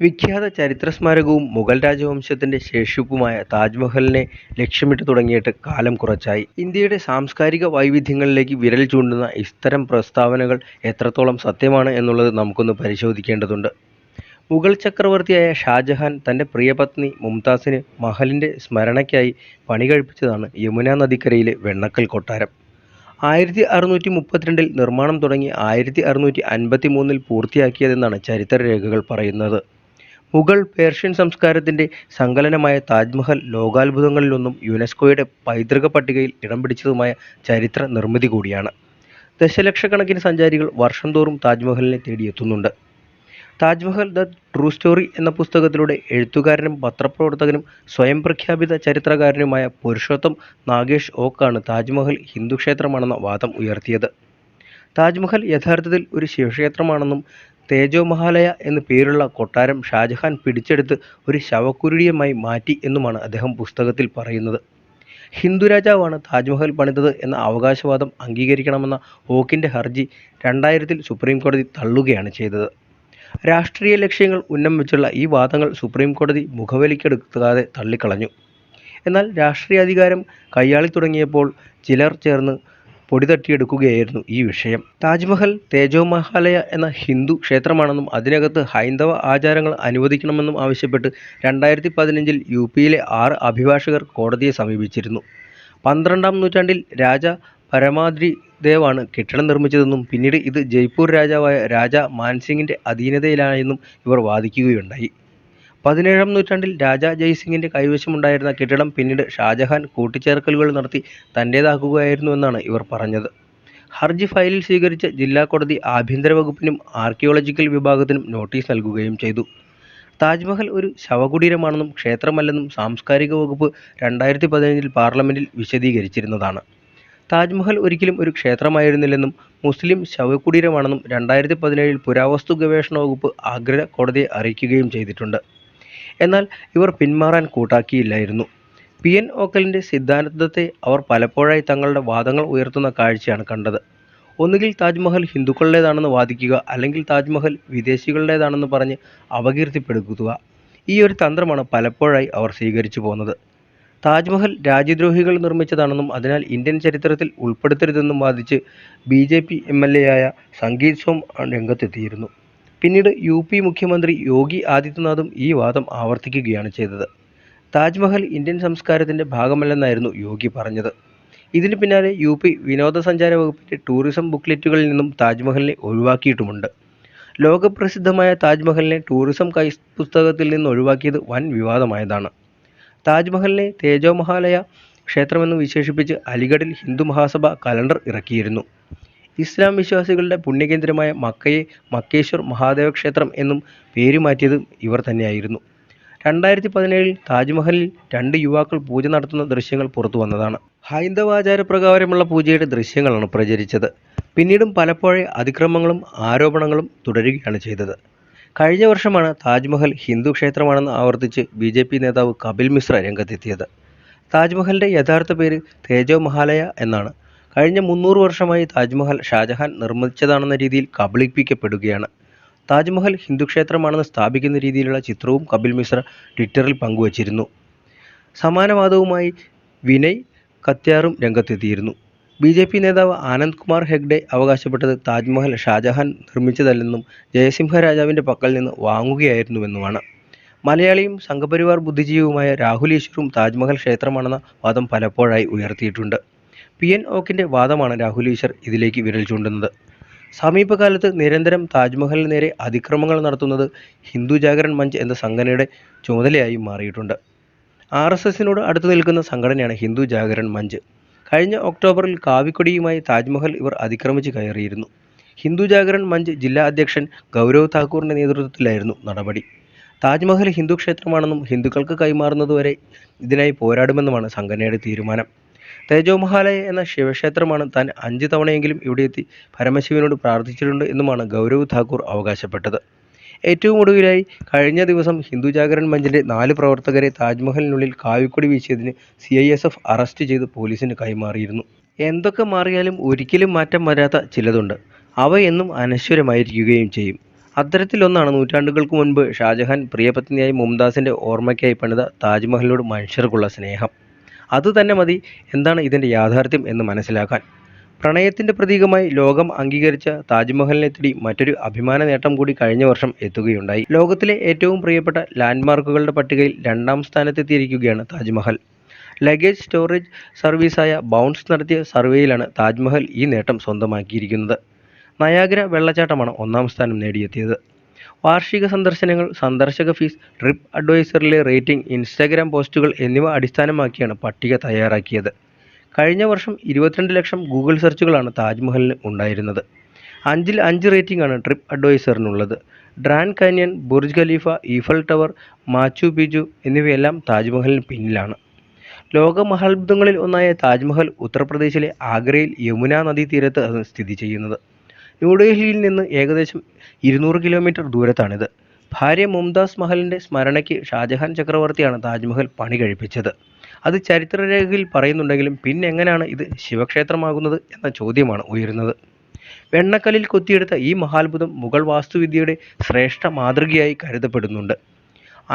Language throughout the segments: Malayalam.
വിഖ്യാത ചരിത്രസ്മാരകവും മുഗൾ രാജവംശത്തിന്റെ ശേഷിപ്പുമായ താജ്മഹലിനെ ലക്ഷ്യമിട്ട് തുടങ്ങിയിട്ട് കാലം കുറച്ചായി. ഇന്ത്യയുടെ സാംസ്കാരിക വൈവിധ്യങ്ങളിലേക്ക് വിരൽ ചൂണ്ടുന്ന ഇത്തരം പ്രസ്താവനകൾ എത്രത്തോളം സത്യമാണ് എന്നുള്ളത് നമുക്കൊന്ന് പരിശോധിക്കേണ്ടതുണ്ട്. മുഗൾ ചക്രവർത്തിയായ ഷാജഹാൻ തന്റെ പ്രിയപത്നി മുംതാസിന് മഹലിന്റെ സ്മരണയ്ക്കായി പണികഴിപ്പിച്ചതാണ് യമുനാ നദിക്കരയിലെ വെണ്ണക്കൽ കൊട്ടാരം. 1632 നിർമ്മാണം തുടങ്ങി 1653 പൂർത്തിയാക്കിയതെന്നാണ് ചരിത്രരേഖകൾ പറയുന്നത്. മുഗൾ പേർഷ്യൻ സംസ്കാരത്തിന്റെ സങ്കലനമായ താജ്മഹൽ ലോകാത്ഭുതങ്ങളിലൊന്നും യുനെസ്കോയുടെ പൈതൃക പട്ടികയിൽ ഇടം പിടിച്ചതുമായ ചരിത്ര നിർമ്മിതി കൂടിയാണ്. ദശലക്ഷക്കണക്കിന് സഞ്ചാരികൾ വർഷം തോറും താജ്മഹലിനെ തേടിയെത്തുന്നുണ്ട്. താജ്മഹൽ ദ ട്രൂ സ്റ്റോറി എന്ന പുസ്തകത്തിലൂടെ എഴുത്തുകാരനും പത്രപ്രവർത്തകനും സ്വയം പ്രഖ്യാപിത ചരിത്രകാരനുമായ പുരുഷോത്തം നാഗേഷ് ഓക്കാണ് താജ്മഹൽ ഹിന്ദുക്ഷേത്രമാണെന്ന വാദം ഉയർത്തിയത്. താജ്മഹൽ യഥാർത്ഥത്തിൽ ഒരു ശിവക്ഷേത്രമാണെന്നും തേജോ മഹാലയ എന്നു പേരുള്ള കൊട്ടാരം ഷാജഹാൻ പിടിച്ചെടുത്ത് ഒരു ശവകുടീരമായി മാറ്റി എന്നുമാണ് അദ്ദേഹം പുസ്തകത്തിൽ പറയുന്നത്. ഹിന്ദു രാജാവാണ് താജ്മഹൽ പണിതത് എന്ന അവകാശവാദം അംഗീകരിക്കണമെന്ന ഓക്കിന്റെ ഹർജി 2000 സുപ്രീം കോടതി തള്ളുകയാണ് ചെയ്തത്. രാഷ്ട്രീയ ലക്ഷ്യങ്ങൾ ഉന്നം വെച്ചുള്ള ഈ വാദങ്ങൾ സുപ്രീം കോടതി മുഖവിലയ്ക്കെടുക്കാതെ തള്ളിക്കളഞ്ഞു. എന്നാൽ രാഷ്ട്രീയ അധികാരം കയ്യാളി തുടങ്ങിയപ്പോൾ ചിലർ ചേർന്ന് പൊടി തട്ടിയെടുക്കുകയായിരുന്നു ഈ വിഷയം. താജ്മഹൽ തേജോ മഹാലയ എന്ന ഹിന്ദു ക്ഷേത്രമാണെന്നും അതിനകത്ത് ഹൈന്ദവ ആചാരങ്ങൾ അനുവദിക്കണമെന്നും ആവശ്യപ്പെട്ട് 2015 യുപിയിലെ 6 അഭിഭാഷകർ കോടതിയെ സമീപിച്ചിരുന്നു. 12-ാം നൂറ്റാണ്ടിൽ രാജ പരമാദ്രിദേവാണ് കെട്ടിടം നിർമ്മിച്ചതെന്നും പിന്നീട് ഇത് ജയ്പൂർ രാജാവായ രാജ മാൻസിംഗിന്റെ അധീനതയിലായെന്നും ഇവർ വാദിക്കുകയുണ്ടായി. 17-ാം നൂറ്റാണ്ടിൽ രാജ ജയ്സിംഗിന്റെ കൈവശമുണ്ടായിരുന്ന കെട്ടിടം പിന്നീട് ഷാജഹാൻ കൂട്ടിച്ചേർക്കലുകൾ നടത്തി തന്റേതാക്കുകയായിരുന്നുവെന്നാണ് ഇവർ പറഞ്ഞത്. ഹർജി ഫയലിൽ സ്വീകരിച്ച ജില്ലാ കോടതി ആഭ്യന്തര വകുപ്പിനും ആർക്കിയോളജിക്കൽ വിഭാഗത്തിനും നോട്ടീസ് നൽകുകയും ചെയ്തു. താജ്മഹൽ ഒരു ശവകുടീരമാണെന്നും ക്ഷേത്രമല്ലെന്നും സാംസ്കാരിക വകുപ്പ് 2015 പാർലമെന്റിൽ വിശദീകരിച്ചിരുന്നതാണ്. താജ്മഹൽ ഒരിക്കലും ഒരു ക്ഷേത്രമായിരുന്നില്ലെന്നും മുസ്ലിം ശവകുടീരമാണെന്നും 2017 പുരാവസ്തു ഗവേഷണ വകുപ്പ് ആഗ്ര കോടതിയെ അറിയിക്കുകയും ചെയ്തിട്ടുണ്ട്. എന്നാൽ ഇവർ പിന്മാറാൻ കൂട്ടാക്കിയില്ലായിരുന്നു. PN ഓക്കലിന്റെ സിദ്ധാന്തത്തെ അവർ പലപ്പോഴായി തങ്ങളുടെ വാദങ്ങൾ ഉയർത്തുന്ന കാഴ്ചയാണ് കണ്ടത്. ഒന്നുകിൽ താജ്മഹൽ ഹിന്ദുക്കളുടേതാണെന്ന് വാദിക്കുക, അല്ലെങ്കിൽ താജ്മഹൽ വിദേശികളുടേതാണെന്ന് പറഞ്ഞ് അപകീർത്തിപ്പെടുത്തുക. ഈ ഒരു തന്ത്രമാണ് പലപ്പോഴായി അവർ സ്വീകരിച്ചു പോന്നത്. താജ്മഹൽ രാജ്യദ്രോഹികൾ നിർമ്മിച്ചതാണെന്നും അതിനാൽ ഇന്ത്യൻ ചരിത്രത്തിൽ ഉൾപ്പെടുത്തരുതെന്നും വാദിച്ച് BJP MLA ആയ സംഗീത് സോം രംഗത്തെത്തിയിരുന്നു. പിന്നീട് UP മുഖ്യമന്ത്രി യോഗി ആദിത്യനാഥും ഈ വാദം ആവർത്തിക്കുകയാണ് ചെയ്തത്. താജ്മഹൽ ഇന്ത്യൻ സംസ്കാരത്തിന്റെ ഭാഗമല്ലെന്നായിരുന്നു യോഗി പറഞ്ഞത്. ഇതിന് പിന്നാലെ UP വിനോദസഞ്ചാര വകുപ്പിന്റെ ടൂറിസം ബുക്ക്ലെറ്റുകളിൽ നിന്നും താജ്മഹലിനെ ഒഴിവാക്കിയിട്ടുമുണ്ട്. ലോകപ്രസിദ്ധമായ താജ്മഹലിനെ ടൂറിസം പുസ്തകത്തിൽ നിന്ന് ഒഴിവാക്കിയത് വൻ വിവാദമായതാണ്. താജ്മഹലിനെ തേജോ മഹാലയ ക്ഷേത്രമെന്ന് വിശേഷിപ്പിച്ച് അലിഗഡിൽ ഹിന്ദു മഹാസഭ കലണ്ടർ ഇറക്കിയിരുന്നു. ഇസ്ലാം വിശ്വാസികളുടെ പുണ്യകേന്ദ്രമായ മക്കയെ മക്കേശ്വർ മഹാദേവ ക്ഷേത്രം എന്നും പേരുമാറ്റിയത് ഇവർ തന്നെയായിരുന്നു. 2017 താജ്മഹലിൽ 2 യുവാക്കൾ പൂജ നടത്തുന്ന ദൃശ്യങ്ങൾ പുറത്തു വന്നതാണ്. ഹൈന്ദവാചാരപ്രകാരമുള്ള പൂജയുടെ ദൃശ്യങ്ങളാണ് പ്രചരിച്ചത്. പിന്നീടും പലപ്പോഴേ അതിക്രമങ്ങളും ആരോപണങ്ങളും തുടരുകയാണ് ചെയ്തത്. കഴിഞ്ഞ വർഷമാണ് താജ്മഹൽ ഹിന്ദു ക്ഷേത്രമാണെന്ന് ആവർത്തിച്ച് BJP നേതാവ് കപിൽ മിശ്ര രംഗത്തെത്തിയത്. താജ്മഹലിന്റെ യഥാർത്ഥ പേര് തേജോ മഹാലയ എന്നാണ്. കഴിഞ്ഞ 300 വർഷമായി താജ്മഹൽ ഷാജഹാൻ നിർമ്മിച്ചതാണെന്ന രീതിയിൽ കബളിപ്പിക്കപ്പെടുകയാണ്. താജ്മഹൽ ഹിന്ദു ക്ഷേത്രമാണെന്ന് സ്ഥാപിക്കുന്ന രീതിയിലുള്ള ചിത്രവും കപിൽ മിശ്ര ട്വിറ്ററിൽ പങ്കുവച്ചിരുന്നു. സമാന വാദവുമായി വിനയ് കത്യാറും രംഗത്തെത്തിയിരുന്നു. BJP നേതാവ് ആനന്ദ് കുമാർ ഹെഗ്ഡെ അവകാശപ്പെട്ടത് താജ്മഹൽ ഷാജഹാൻ നിർമ്മിച്ചതല്ലെന്നും ജയസിംഹ രാജാവിന്റെ പക്കൽ നിന്ന് വാങ്ങുകയായിരുന്നുവെന്നുമാണ്. മലയാളിയും സംഘപരിവാർ ബുദ്ധിജീവിയുമായ രാഹുൽ ഈശ്വറും താജ്മഹൽ ക്ഷേത്രമാണെന്ന വാദം പലപ്പോഴായി ഉയർത്തിയിട്ടുണ്ട്. PN ഓക്കിന്റെ വാദമാണ് രാഹുൽ ഈശ്വർ ഇതിലേക്ക് വിരൽ ചൂണ്ടുന്നത്. സമീപകാലത്ത് നിരന്തരം താജ്മഹലിന് നേരെ അതിക്രമങ്ങൾ നടത്തുന്നത് ഹിന്ദു ജാഗരൺ മഞ്ച് എന്ന സംഘടനയുടെ ചുമതലയായി മാറിയിട്ടുണ്ട്. RSSനോട് അടുത്തു നിൽക്കുന്ന സംഘടനയാണ് ഹിന്ദു ജാഗരൺ മഞ്ച്. കഴിഞ്ഞ ഒക്ടോബറിൽ കാവിക്കൊടിയുമായി താജ്മഹൽ ഇവർ അതിക്രമിച്ച് കയറിയിരുന്നു. ഹിന്ദു ജാഗരൺ മഞ്ച് ജില്ലാ അധ്യക്ഷൻ ഗൗരവ് താക്കൂറിന്റെ നേതൃത്വത്തിലായിരുന്നു നടപടി. താജ്മഹൽ ഹിന്ദു ക്ഷേത്രമാണെന്നും ഹിന്ദുക്കൾക്ക് കൈമാറുന്നതുവരെ ഇതിനായി പോരാടുമെന്നുമാണ് സംഘടനയുടെ തീരുമാനം. തേജോ മഹാലയ എന്ന ശിവക്ഷേത്രമാണ് താൻ 5 തവണയെങ്കിലും ഇവിടെ എത്തി പരമശിവനോട് പ്രാർത്ഥിച്ചിട്ടുണ്ട് എന്നുമാണ് ഗൗരവ് താക്കൂർ അവകാശപ്പെട്ടത്. ഏറ്റവും ഒടുവിലായി കഴിഞ്ഞ ദിവസം ഹിന്ദു ജാഗരൺ മഞ്ചിന്റെ 4 പ്രവർത്തകരെ താജ്മഹലിനുള്ളിൽ കാവിക്കൊടി വീശിയതിന് CISF അറസ്റ്റ് ചെയ്ത് പോലീസിന് കൈമാറിയിരുന്നു. എന്തൊക്കെ മാറിയാലും ഒരിക്കലും മാറ്റം വരാത്ത ചിലതുണ്ട്. അവ എന്നും അനശ്വരമായിരിക്കുകയും ചെയ്യും. അത്തരത്തിലൊന്നാണ് നൂറ്റാണ്ടുകൾക്ക് മുൻപ് ഷാജഹാൻ പ്രിയപത്നിയായ മുംതാസിൻ്റെ ഓർമ്മയ്ക്കായി പണിത താജ്മഹലിനോട് മനുഷ്യർക്കുള്ള സ്നേഹം. അതുതന്നെ മതി എന്താണ് ഇതിൻ്റെ യാഥാർത്ഥ്യം എന്ന് മനസ്സിലാക്കാൻ. പ്രണയത്തിൻ്റെ പ്രതീകമായി ലോകം അംഗീകരിച്ച താജ്മഹലിനെ തേടി മറ്റൊരു അഭിമാന നേട്ടം കൂടി കഴിഞ്ഞ വർഷം എത്തുകയുണ്ടായി. ലോകത്തിലെ ഏറ്റവും പ്രിയപ്പെട്ട ലാൻഡ്മാർക്കുകളുടെ പട്ടികയിൽ 2ാം സ്ഥാനത്തെത്തിയിരിക്കുകയാണ് താജ്മഹൽ. ലഗേജ് സ്റ്റോറേജ് സർവീസായ ബൗൺസ് നടത്തിയ സർവേയിലാണ് താജ്മഹൽ ഈ നേട്ടം സ്വന്തമാക്കിയിരിക്കുന്നത്. നയാഗ്ര വെള്ളച്ചാട്ടമാണ് 1ാം സ്ഥാനം നേടിയെത്തിയത്. വാർഷിക സന്ദർശനങ്ങൾ, സന്ദർശക ഫീസ്, ട്രിപ്പ് അഡ്വൈസറിലെ റേറ്റിംഗ്, ഇൻസ്റ്റാഗ്രാം പോസ്റ്റുകൾ എന്നിവ അടിസ്ഥാനമാക്കിയാണ് പട്ടിക തയ്യാറാക്കിയത്. കഴിഞ്ഞ വർഷം 22 ലക്ഷം ഗൂഗിൾ സെർച്ചുകളാണ് താജ്മഹലിന് ഉണ്ടായിരുന്നത്. 5-ൽ 5 റേറ്റിംഗ് ആണ് ട്രിപ്പ് അഡ്വൈസറിനുള്ളത്. Grand Canyon, Burj Khalifa, Eiffel Tower, Machu Picchu എന്നിവയെല്ലാം താജ്മഹലിന് പിന്നിലാണ്. ലോക മഹാത്ഭുതങ്ങളിൽ ഒന്നായ താജ്മഹൽ ഉത്തർപ്രദേശിലെ ആഗ്രയിൽ യമുന നദീതീരത്താണ് സ്ഥിതി ചെയ്യുന്നത്. ന്യൂഡൽഹിയിൽ നിന്ന് ഏകദേശം 200 കിലോമീറ്റർ ദൂരത്താണിത്. ഭാര്യ മുംതാസ് മഹലിൻ്റെ സ്മരണയ്ക്ക് ഷാജഹാൻ ചക്രവർത്തിയാണ് താജ്മഹൽ പണി കഴിപ്പിച്ചത്. അത് ചരിത്രരേഖയിൽ പറയുന്നുണ്ടെങ്കിലും പിന്നെങ്ങനെയാണ് ഇത് ശിവക്ഷേത്രമാകുന്നത് എന്ന ചോദ്യമാണ് ഉയരുന്നത്. വെണ്ണക്കല്ലിൽ കൊത്തിയെടുത്ത ഈ മഹാത്ഭുതം മുഗൾ വാസ്തുവിദ്യയുടെ ശ്രേഷ്ഠ മാതൃകയായി കരുതപ്പെടുന്നുണ്ട്.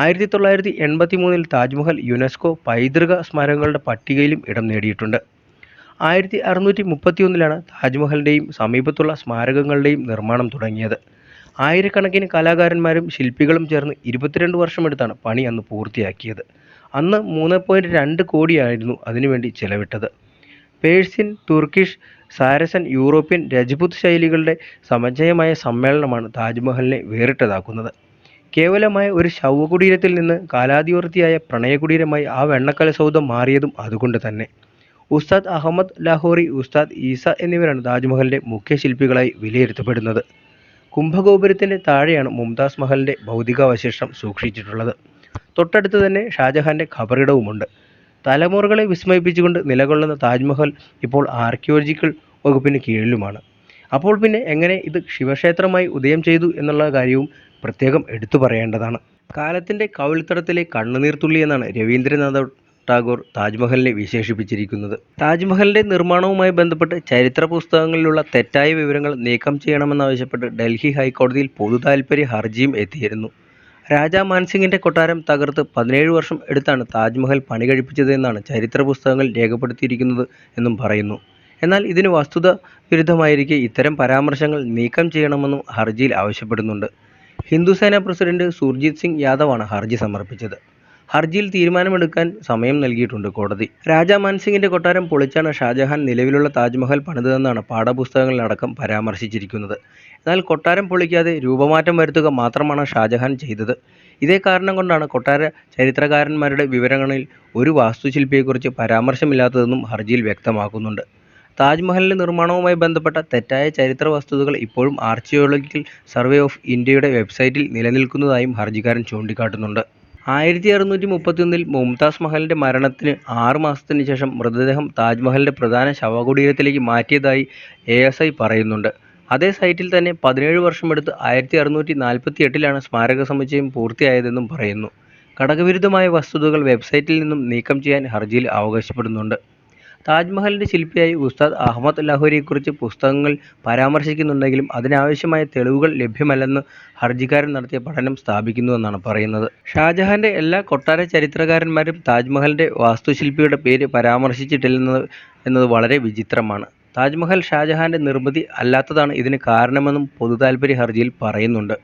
1983-ൽ താജ്മഹൽ യുനെസ്കോ പൈതൃക സ്മാരകങ്ങളുടെ പട്ടികയിലും ഇടം നേടിയിട്ടുണ്ട്. 1631-ലാണ് താജ്മഹലിൻ്റെയും സമീപത്തുള്ള സ്മാരകങ്ങളുടെയും നിർമ്മാണം തുടങ്ങിയത്. ആയിരക്കണക്കിന് കലാകാരന്മാരും ശില്പികളും ചേർന്ന് 22 വർഷമെടുത്താണ് പണി അന്ന് പൂർത്തിയാക്കിയത്. അന്ന് 3.2 കോടിയായിരുന്നു അതിനുവേണ്ടി ചെലവിട്ടത്. Persian, Turkish, Saracen, European, Rajput ശൈലികളുടെ സമഞ്ജയമായ സമ്മേളനമാണ് താജ്മഹലിനെ വേറിട്ടതാക്കുന്നത്. കേവലമായ ഒരു ശവകുടീരത്തിൽ നിന്ന് കാലാതിവർത്തിയായ പ്രണയകുടീരമായി ആ വെണ്ണക്കൽ സൗധം മാറിയതും അതുകൊണ്ട് തന്നെ. ഉസ്താദ് അഹമ്മദ് ലാഹോറി, ഉസ്താദ് ഈസ എന്നിവരാണ് താജ്മഹലിൻ്റെ മുഖ്യ ശില്പികളായി വിലയിരുത്തപ്പെടുന്നത്. കുംഭഗോപുരത്തിൻ്റെ താഴെയാണ് മുംതാസ് മഹലിൻ്റെ ഭൗതികാവശിഷ്ടം സൂക്ഷിച്ചിട്ടുള്ളത്. തൊട്ടടുത്ത് തന്നെ ഷാജഹാൻ്റെ ഖബറിടവുമുണ്ട്. തലമുറകളെ വിസ്മയിപ്പിച്ചുകൊണ്ട് നിലകൊള്ളുന്ന താജ്മഹൽ ഇപ്പോൾ ആർക്കിയോളജിക്കൽ വകുപ്പിന് കീഴിലുമാണ്. അപ്പോൾ പിന്നെ എങ്ങനെ ഇത് ശിവക്ഷേത്രമായി ഉദയം ചെയ്തു എന്നുള്ള കാര്യവും പ്രത്യേകം എടുത്തു പറയേണ്ടതാണ്. കാലത്തിൻ്റെ കവിൾത്തടത്തിലെ കണ്ണുനീർത്തുള്ളി എന്നാണ് രവീന്ദ്രനാഥ ടാഗോർ താജ്മഹലിനെ വിശേഷിപ്പിച്ചിരിക്കുന്നത്. താജ്മഹലിൻ്റെ നിർമ്മാണവുമായി ബന്ധപ്പെട്ട് ചരിത്ര പുസ്തകങ്ങളിലുള്ള തെറ്റായ വിവരങ്ങൾ നീക്കം ചെയ്യണമെന്നാവശ്യപ്പെട്ട് ഡൽഹി ഹൈക്കോടതിയിൽ പൊതുതാൽപര്യ ഹർജിയും എത്തിയിരുന്നു. രാജാ മാൻസിംഗിൻ്റെ കൊട്ടാരം തകർത്ത് 17 വർഷം എടുത്താണ് താജ്മഹൽ പണി കഴിപ്പിച്ചതെന്നാണ് ചരിത്ര പുസ്തകങ്ങൾ രേഖപ്പെടുത്തിയിരിക്കുന്നത് എന്നും പറയുന്നു. എന്നാൽ ഇതിന് വസ്തുത വിരുദ്ധമായിരിക്കെ ഇത്തരം പരാമർശങ്ങൾ നീക്കം ചെയ്യണമെന്നും ഹർജിയിൽ ആവശ്യപ്പെടുന്നുണ്ട്. ഹിന്ദുസേന പ്രസിഡന്റ് സുർജിത് സിംഗ് യാദവാണ് ഹർജി സമർപ്പിച്ചത്. ഹർജിയിൽ തീരുമാനമെടുക്കാൻ സമയം നൽകിയിട്ടുണ്ട് കോടതി. രാജാ മാൻസിംഗിൻ്റെ കൊട്ടാരം പൊളിച്ചാണ് ഷാജഹാൻ നിലവിലുള്ള താജ്മഹൽ പണിതതെന്നാണ് പാഠപുസ്തകങ്ങളിലടക്കം പരാമർശിച്ചിരിക്കുന്നത്. എന്നാൽ കൊട്ടാരം പൊളിക്കാതെ രൂപമാറ്റം വരുത്തുക മാത്രമാണ് ഷാജഹാൻ ചെയ്തത്. ഇതേ കാരണം കൊണ്ടാണ് കൊട്ടാര ചരിത്രകാരന്മാരുടെ വിവരങ്ങളിൽ ഒരു വാസ്തുശില്പിയെക്കുറിച്ച് പരാമർശമില്ലാത്തതെന്നും ഹർജിയിൽ വ്യക്തമാക്കുന്നുണ്ട്. താജ്മഹലിൻ്റെ നിർമ്മാണവുമായി ബന്ധപ്പെട്ട തെറ്റായ ചരിത്ര വസ്തുതകൾ ഇപ്പോഴും ആർക്കിയോളജിക്കൽ സർവേ ഓഫ് ഇന്ത്യയുടെ വെബ്സൈറ്റിൽ നിലനിൽക്കുന്നതായും ഹർജിക്കാരൻ ചൂണ്ടിക്കാട്ടുന്നുണ്ട്. 1631-ൽ മുംതാസ് മഹലിൻ്റെ മരണത്തിന് 6 മാസത്തിന് ശേഷം മൃതദേഹം താജ്മഹലിൻ്റെ പ്രധാന ശവകുടീരത്തിലേക്ക് മാറ്റിയതായി ASI പറയുന്നുണ്ട്. അതേ സൈറ്റിൽ തന്നെ 17 വർഷമെടുത്ത് 1648-ലാണ് സ്മാരക സമുച്ചയം പൂർത്തിയായതെന്നും പറയുന്നു. ഘടകവിരുദ്ധമായ വസ്തുതകൾ വെബ്സൈറ്റിൽ നിന്നും നീക്കം ചെയ്യാൻ ഹർജിയിൽ അവകാശപ്പെടുന്നുണ്ട്. താജ്മഹലിൻ്റെ ശില്പിയായി ഉസ്താദ് അഹമ്മദ് ലാഹോരിയെക്കുറിച്ച് പുസ്തകങ്ങൾ പരാമർശിക്കുന്നുണ്ടെങ്കിലും അതിനാവശ്യമായ തെളിവുകൾ ലഭ്യമല്ലെന്ന് ഹർജിക്കാരൻ നടത്തിയ പഠനം സ്ഥാപിക്കുന്നുവെന്നാണ് പറയുന്നത്. ഷാജഹാൻ്റെ എല്ലാ കൊട്ടാര ചരിത്രകാരന്മാരും താജ്മഹലിൻ്റെ വാസ്തുശില്പിയുടെ പേര് പരാമർശിച്ചിട്ടില്ലെന്നത് വളരെ വിചിത്രമാണ്. താജ്മഹൽ ഷാജഹാൻ്റെ നിർമ്മിതി അല്ലാത്തതാണ് ഇതിന് കാരണമെന്നും പൊതുതാൽപര്യ ഹർജിയിൽ പറയുന്നുണ്ട്.